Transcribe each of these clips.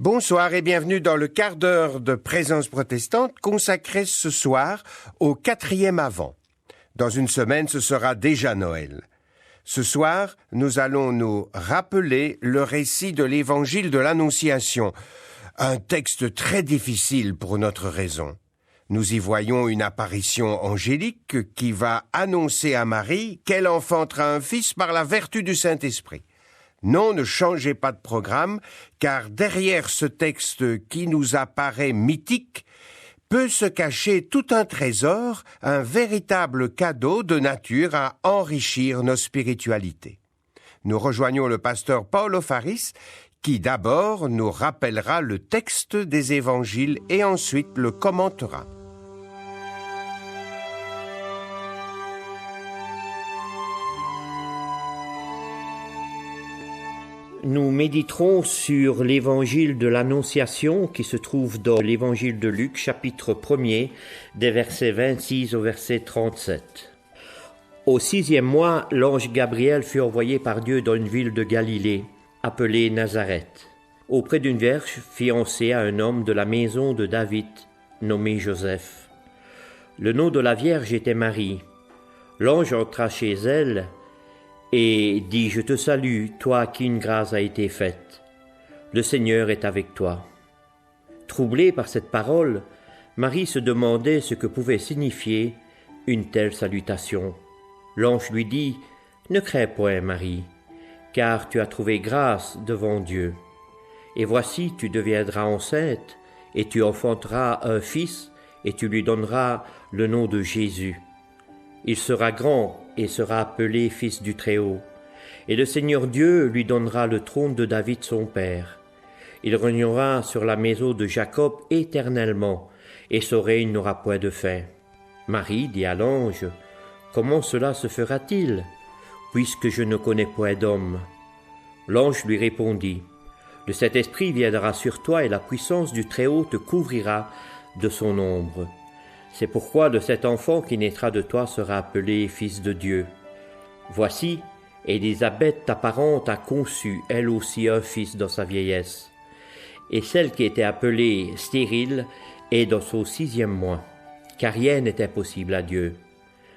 Bonsoir et bienvenue dans le quart d'heure de Présence protestante consacré ce soir au 4e Avant. Dans une semaine, ce sera déjà Noël. Ce soir, nous allons nous rappeler le récit de l'Évangile de l'Annonciation, un texte très difficile pour notre raison. Nous y voyons une apparition angélique qui va annoncer à Marie qu'elle enfantera un fils par la vertu du Saint-Esprit. Non, ne changez pas de programme, car derrière ce texte qui nous apparaît mythique, peut se cacher tout un trésor, un véritable cadeau de nature à enrichir nos spiritualités. Nous rejoignons le pasteur Paulo Faris, qui d'abord nous rappellera le texte des évangiles et ensuite le commentera. Nous méditerons sur l'évangile de l'Annonciation qui se trouve dans l'évangile de Luc, chapitre 1er, des versets 26 au verset 37. Au 6e mois, l'ange Gabriel fut envoyé par Dieu dans une ville de Galilée, appelée Nazareth, auprès d'une vierge fiancée à un homme de la maison de David, nommé Joseph. Le nom de la vierge était Marie. L'ange entra chez elle et dit « Je te salue, toi à qui une grâce a été faite. Le Seigneur est avec toi. » Troublée par cette parole, Marie se demandait ce que pouvait signifier une telle salutation. L'ange lui dit « Ne crains point, Marie, car tu as trouvé grâce devant Dieu. Et voici, tu deviendras enceinte, et tu enfanteras un fils, et tu lui donneras le nom de Jésus. Il sera grand et sera appelé Fils du Très-Haut. Et le Seigneur Dieu lui donnera le trône de David son père. Il régnera sur la maison de Jacob éternellement, et son règne n'aura point de fin. » Marie dit à l'ange, « Comment cela se fera-t-il, puisque je ne connais point d'homme ?» L'ange lui répondit, « Le Saint-Esprit viendra sur toi et la puissance du Très-Haut te couvrira de son ombre. C'est pourquoi de cet enfant qui naîtra de toi sera appelé Fils de Dieu. Voici, Élisabeth, ta parente, a conçu, elle aussi, un fils dans sa vieillesse. Et celle qui était appelée stérile est dans son 6e mois, car rien n'est impossible à Dieu.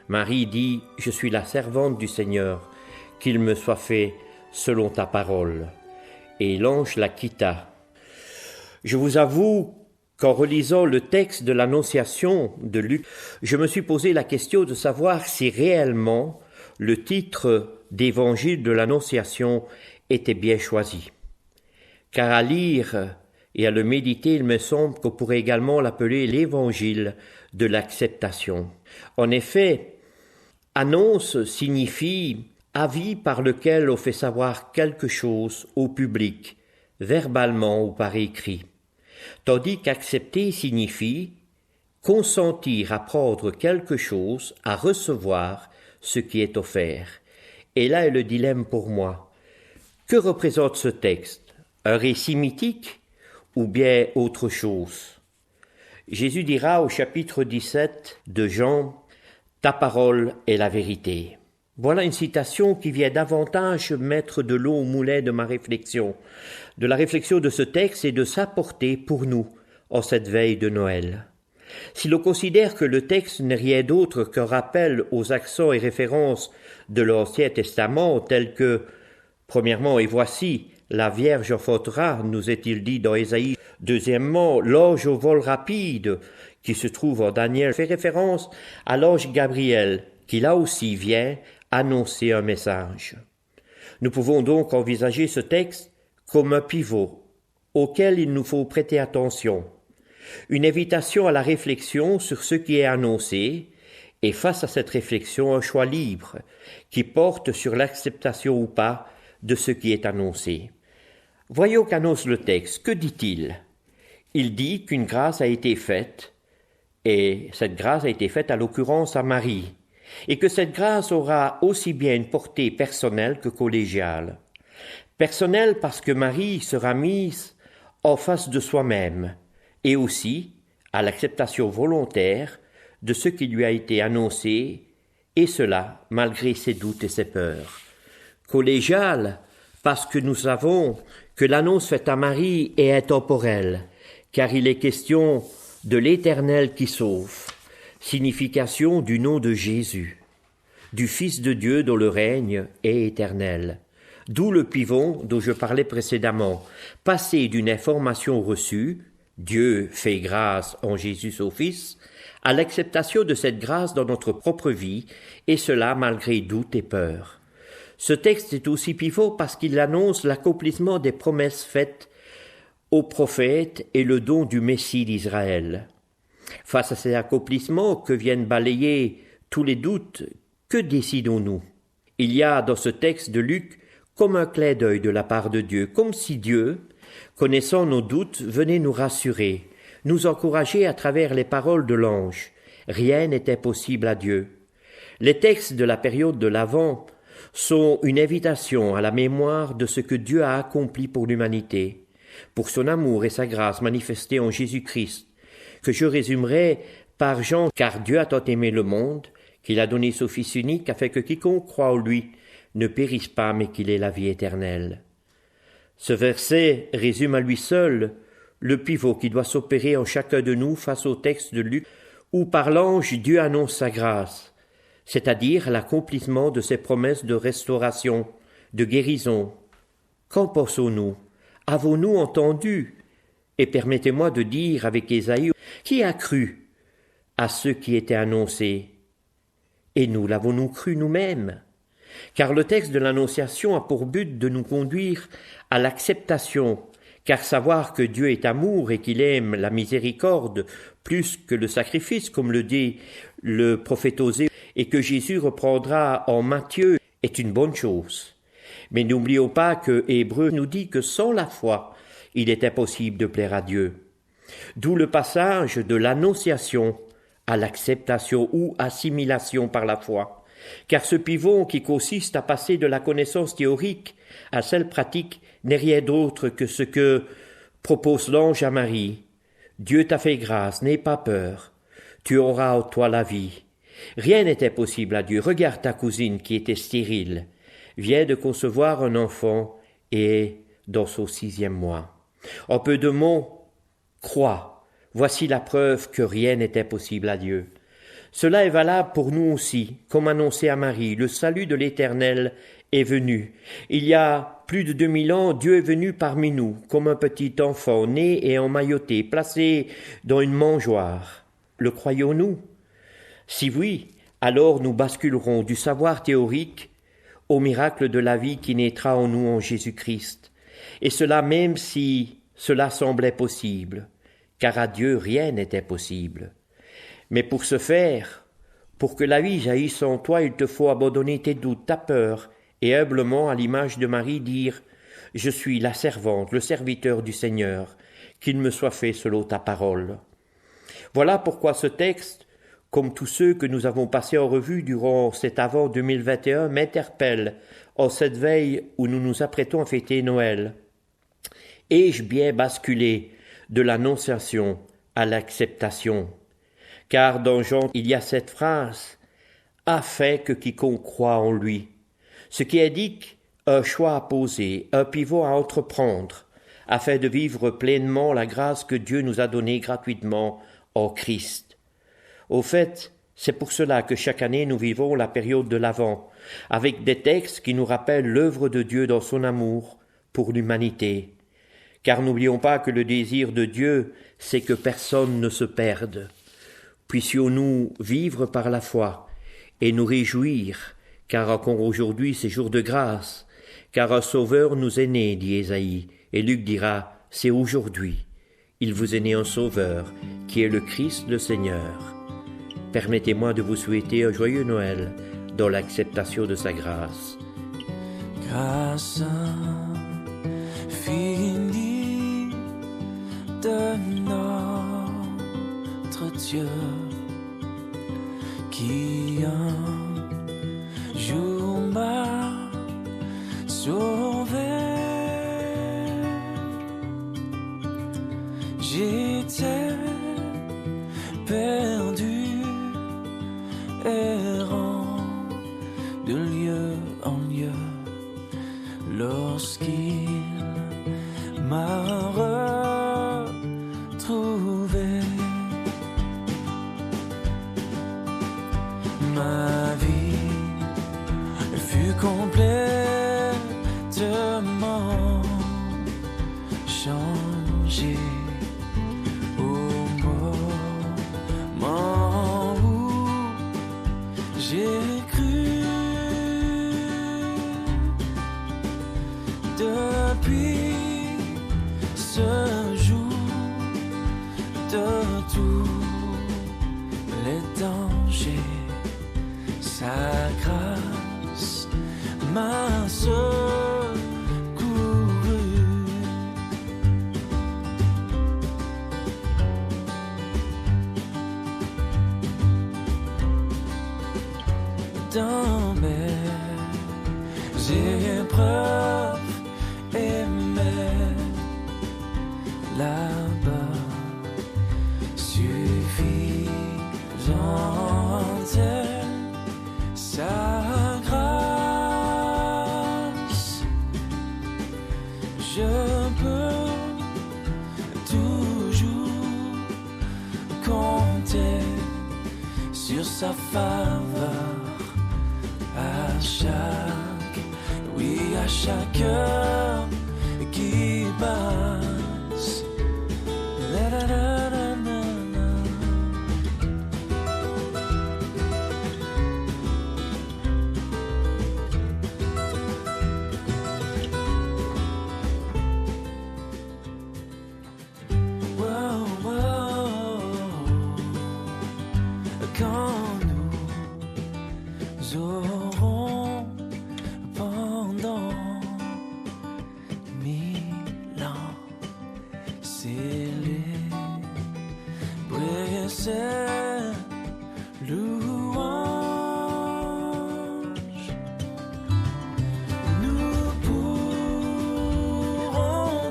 Marie dit, « Je suis la servante du Seigneur, qu'il me soit fait selon ta parole. » Et l'ange la quitta. Je vous avoue qu'en relisant le texte de l'Annonciation de Luc, je me suis posé la question de savoir si réellement le titre d'évangile de l'Annonciation était bien choisi. Car à lire et à le méditer, il me semble qu'on pourrait également l'appeler l'évangile de l'acceptation. En effet, annonce signifie avis par lequel on fait savoir quelque chose au public, verbalement ou par écrit. Tandis qu'accepter signifie consentir à prendre quelque chose, à recevoir ce qui est offert. Et là est le dilemme pour moi. Que représente ce texte? Un récit mythique ou bien autre chose? Jésus dira au chapitre 17 de Jean, « Ta parole est la vérité. » Voilà une citation qui vient davantage mettre de l'eau au moulin de ma réflexion, de la réflexion de ce texte et de sa portée pour nous en cette veille de Noël. Si l'on considère que le texte n'est rien d'autre qu'un rappel aux accents et références de l'Ancien Testament tels que, premièrement, « Et voici, la Vierge enfantera », nous est-il dit dans Ésaïe. Deuxièmement, l'ange au vol rapide, qui se trouve en Daniel, fait référence à l'ange Gabriel, qui là aussi vient annoncer un message. Nous pouvons donc envisager ce texte comme un pivot auquel il nous faut prêter attention, une invitation à la réflexion sur ce qui est annoncé et face à cette réflexion un choix libre qui porte sur l'acceptation ou pas de ce qui est annoncé. Voyons qu'annonce le texte. Que dit-il? Il dit qu'une grâce a été faite et cette grâce a été faite à l'occurrence à Marie. Et que cette grâce aura aussi bien une portée personnelle que collégiale. Personnelle parce que Marie sera mise en face de soi-même, et aussi à l'acceptation volontaire de ce qui lui a été annoncé, et cela malgré ses doutes et ses peurs. Collégiale parce que nous savons que l'annonce faite à Marie est intemporelle, car il est question de l'Éternel qui sauve, signification du nom de Jésus, du Fils de Dieu dont le règne est éternel. D'où le pivot dont je parlais précédemment, passer d'une information reçue, Dieu fait grâce en Jésus son Fils, à l'acceptation de cette grâce dans notre propre vie, et cela malgré doute et peur. Ce texte est aussi pivot parce qu'il annonce l'accomplissement des promesses faites aux prophètes et le don du Messie d'Israël. Face à ces accomplissements que viennent balayer tous les doutes, que décidons-nous? Il y a dans ce texte de Luc comme un clin d'œil de la part de Dieu, comme si Dieu, connaissant nos doutes, venait nous rassurer, nous encourager à travers les paroles de l'ange. Rien n'est impossible à Dieu. Les textes de la période de l'Avent sont une invitation à la mémoire de ce que Dieu a accompli pour l'humanité, pour son amour et sa grâce manifestés en Jésus-Christ, que je résumerai par Jean, car Dieu a tant aimé le monde, qu'il a donné son Fils unique, afin que quiconque croit en lui ne périsse pas, mais qu'il ait la vie éternelle. Ce verset résume à lui seul le pivot qui doit s'opérer en chacun de nous face au texte de Luc, où par l'ange Dieu annonce sa grâce, c'est-à-dire l'accomplissement de ses promesses de restauration, de guérison. Qu'en pensons-nous? Avons-nous entendu? Et permettez-moi de dire avec Ésaïe, qui a cru à ce qui était annoncé? Et nous l'avons-nous cru nous-mêmes? Car le texte de l'Annonciation a pour but de nous conduire à l'acceptation, car savoir que Dieu est amour et qu'il aime la miséricorde plus que le sacrifice, comme le dit le prophète Osée, et que Jésus reprendra en Matthieu, est une bonne chose. Mais n'oublions pas que Hébreux nous dit que sans la foi, il est impossible de plaire à Dieu. D'où le passage de l'Annonciation à l'acceptation ou assimilation par la foi. Car ce pivot qui consiste à passer de la connaissance théorique à celle pratique n'est rien d'autre que ce que propose l'ange à Marie. Dieu t'a fait grâce, n'aie pas peur, tu auras en toi la vie. Rien n'est impossible à Dieu. Regarde ta cousine qui était stérile, vient de concevoir un enfant et est dans son 6e mois. En peu de mots, crois, voici la preuve que rien n'est impossible à Dieu. Cela est valable pour nous aussi, comme annoncé à Marie, le salut de l'Éternel est venu. Il y a plus de 2000 ans, Dieu est venu parmi nous, comme un petit enfant, né et emmailloté, placé dans une mangeoire. Le croyons-nous? Si oui, alors nous basculerons du savoir théorique au miracle de la vie qui naîtra en nous en Jésus-Christ. Et cela même si cela semblait possible, car à Dieu rien n'est impossible. Mais pour ce faire, pour que la vie jaillisse en toi, il te faut abandonner tes doutes, ta peur, et humblement, à l'image de Marie, dire « Je suis la servante, le serviteur du Seigneur, qu'il me soit fait selon ta parole. » Voilà pourquoi ce texte, comme tous ceux que nous avons passés en revue durant cet Avent 2021, m'interpelle en cette veille où nous nous apprêtons à fêter Noël. Ai-je bien basculé de l'annonciation à l'acceptation? Car dans Jean, il y a cette phrase « afin que quiconque croit en lui », ce qui indique un choix à poser, un pivot à entreprendre, afin de vivre pleinement la grâce que Dieu nous a donnée gratuitement en Christ. Au fait, c'est pour cela que chaque année nous vivons la période de l'Avent, avec des textes qui nous rappellent l'œuvre de Dieu dans son amour pour l'humanité. Car n'oublions pas que le désir de Dieu, c'est que personne ne se perde. Puissions-nous vivre par la foi et nous réjouir, car encore aujourd'hui c'est jour de grâce, car un sauveur nous est né, dit Ésaïe, et Luc dira, c'est aujourd'hui. Il vous est né un sauveur, qui est le Christ le Seigneur. Permettez-moi de vous souhaiter un joyeux Noël dans l'acceptation de sa grâce. Grâce infinie de notre Dieu, qui un jour m'a sauvé. J'étais perdu, errant de lieu en lieu, lorsqu'il danger. Au moment où j'ai cru, depuis ce jour, de tous les dangers, sa grâce m'a secouru. Dans mes épreuves et mes là-bas suffisante est sa grâce. Je peux toujours compter sur sa faveur. À chaque heure qui passe. La, la, la, la, la, la. Wow, wow. Quand nous aurons pendant 1000 ans célébrer ses louanges, nous pourrons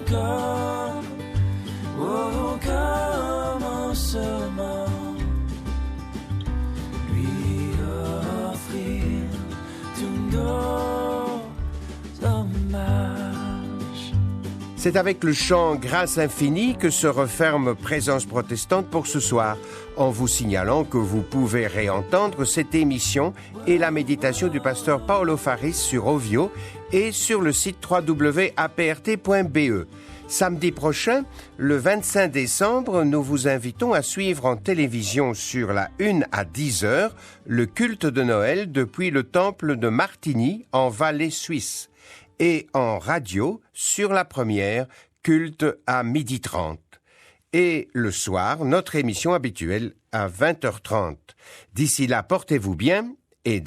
comme au commencement lui offrir tous nos hommages. C'est avec le chant Grâce infinie que se referme Présence protestante pour ce soir, en vous signalant que vous pouvez réentendre cette émission et la méditation du pasteur Paolo Faris sur Ovio et sur le site www.aprt.be. Samedi prochain, le 25 décembre, nous vous invitons à suivre en télévision sur la 1 à 10h le culte de Noël depuis le temple de Martigny en Valais suisse et en radio sur la première, culte à 12h30. Et le soir, notre émission habituelle à 20h30. D'ici là, portez-vous bien et